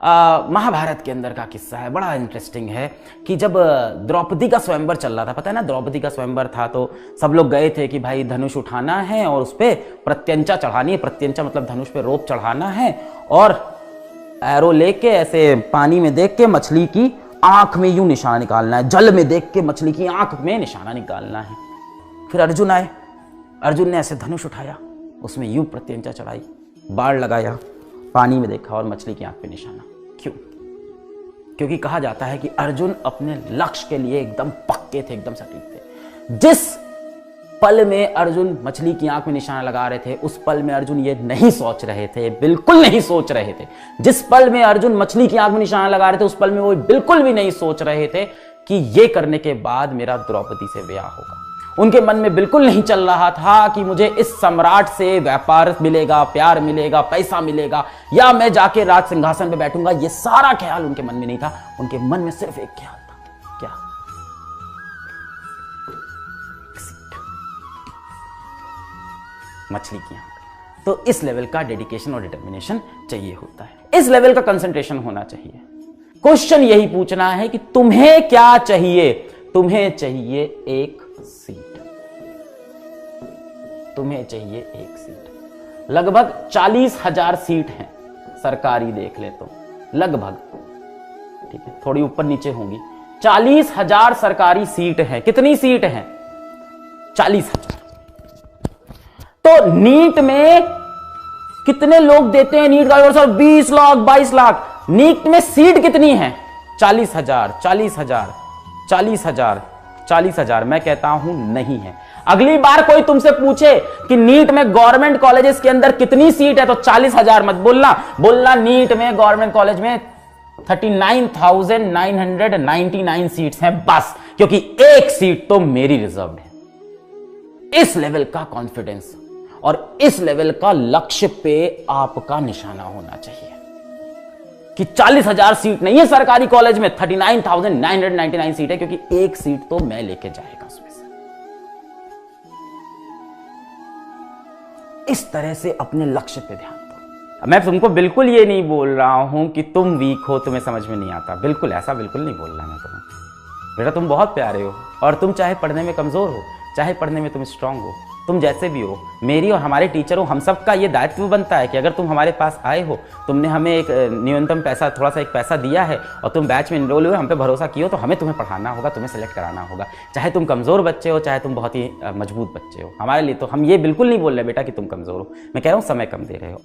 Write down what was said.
महाभारत के अंदर का किस्सा है, बड़ा इंटरेस्टिंग है कि जब द्रौपदी का स्वयंवर चल रहा था, पता है ना, द्रौपदी का स्वयंवर था तो सब लोग गए थे कि भाई धनुष उठाना है और उस पर प्रत्यंचा चढ़ानी है। प्रत्यंचा मतलब धनुष पे रोप चढ़ाना है और एरो लेके ऐसे पानी में देख के मछली की आंख में यूं निशाना निकालना है, जल में देख के मछली की आंख में निशाना निकालना है। फिर अर्जुन आए, अर्जुन ने ऐसे धनुष उठाया, उसमें यूं प्रत्यंचा चढ़ाई, बाण लगाया, पानी में देखा और मछली की आंख पे निशाना। क्यों? क्योंकि कहा जाता है कि अर्जुन अपने लक्ष्य के लिए एकदम पक्के थे, एकदम सटीक थे। जिस पल में अर्जुन मछली की आंख में निशाना लगा रहे थे, उस पल में अर्जुन ये नहीं सोच रहे थे, बिल्कुल नहीं सोच रहे थे। जिस पल में अर्जुन मछली की आंख में निशाना लगा रहे थे, उस पल में वो बिल्कुल भी नहीं सोच रहे थे कि ये करने के बाद मेरा द्रौपदी से ब्याह होगा। उनके मन में बिल्कुल नहीं चल रहा था कि मुझे इस सम्राट से व्यापार मिलेगा, प्यार मिलेगा, पैसा मिलेगा, या मैं जाके राज सिंहासन पे बैठूंगा। ये सारा ख्याल उनके मन में नहीं था। उनके मन में सिर्फ एक ख्याल था, क्या? मछली की आंख। तो इस लेवल का डेडिकेशन और डिटर्मिनेशन चाहिए होता है, इस लेवल का कंसंट्रेशन होना चाहिए। क्वेश्चन यही पूछना है कि तुम्हें क्या चाहिए? तुम्हें चाहिए एक सीट, तुम्हें चाहिए एक सीट। लगभग 40,000 सीट हैं सरकारी, देख ले तो लगभग, ठीक है, थोड़ी ऊपर नीचे होंगी। 40,000 सरकारी सीट है। कितनी सीट है? 40,000। तो नीट में कितने लोग देते हैं? नीट का सर 20 लाख 22 लाख। नीट में सीट कितनी है? 40,000 40,000 40,000 40,000। मैं कहता हूं नहीं है। अगली बार कोई तुमसे पूछे कि नीट में गवर्नमेंट कॉलेजेस के अंदर कितनी सीट है, तो 40,000 मत बोलना, बोलना नीट में गवर्नमेंट कॉलेज में 39,999 सीट्स हैं बस, क्योंकि एक सीट तो मेरी रिजर्व्ड है। इस लेवल का कॉन्फिडेंस और इस लेवल का लक्ष्य पे आपका निशाना होना चाहिए कि 40,000 सीट नहीं है सरकारी कॉलेज में, 39,999 सीट है, क्योंकि एक सीट तो मैं लेके जाएगा उसमें से। इस तरह से अपने लक्ष्य पे ध्यान दो। मैं तुमको बिल्कुल ये नहीं बोल रहा हूं कि तुम वीक हो, तुम्हें समझ में नहीं आता, बिल्कुल ऐसा बिल्कुल नहीं बोल रहा मैं तुम्हें। बेटा तुम बहुत प्यारे हो, और तुम चाहे पढ़ने में कमजोर हो, चाहे पढ़ने में तुम स्ट्रांग हो, तुम जैसे भी हो, मेरी और हमारे टीचर हो, हम सब का ये दायित्व बनता है कि अगर तुम हमारे पास आए हो, तुमने हमें एक न्यूनतम पैसा, थोड़ा सा एक पैसा दिया है और तुम बैच में इनरोल हुए, हम पे भरोसा किया हो, तो हमें तुम्हें पढ़ाना होगा, तुम्हें सेलेक्ट कराना होगा। चाहे तुम कमज़ोर बच्चे हो, चाहे तुम बहुत ही मजबूत बच्चे हो, हमारे लिए तो हम ये बिल्कुल नहीं बोल रहे बेटा कि तुम कमज़ोर हो। मैं कह रहा हूँ समय कम दे रहे हो।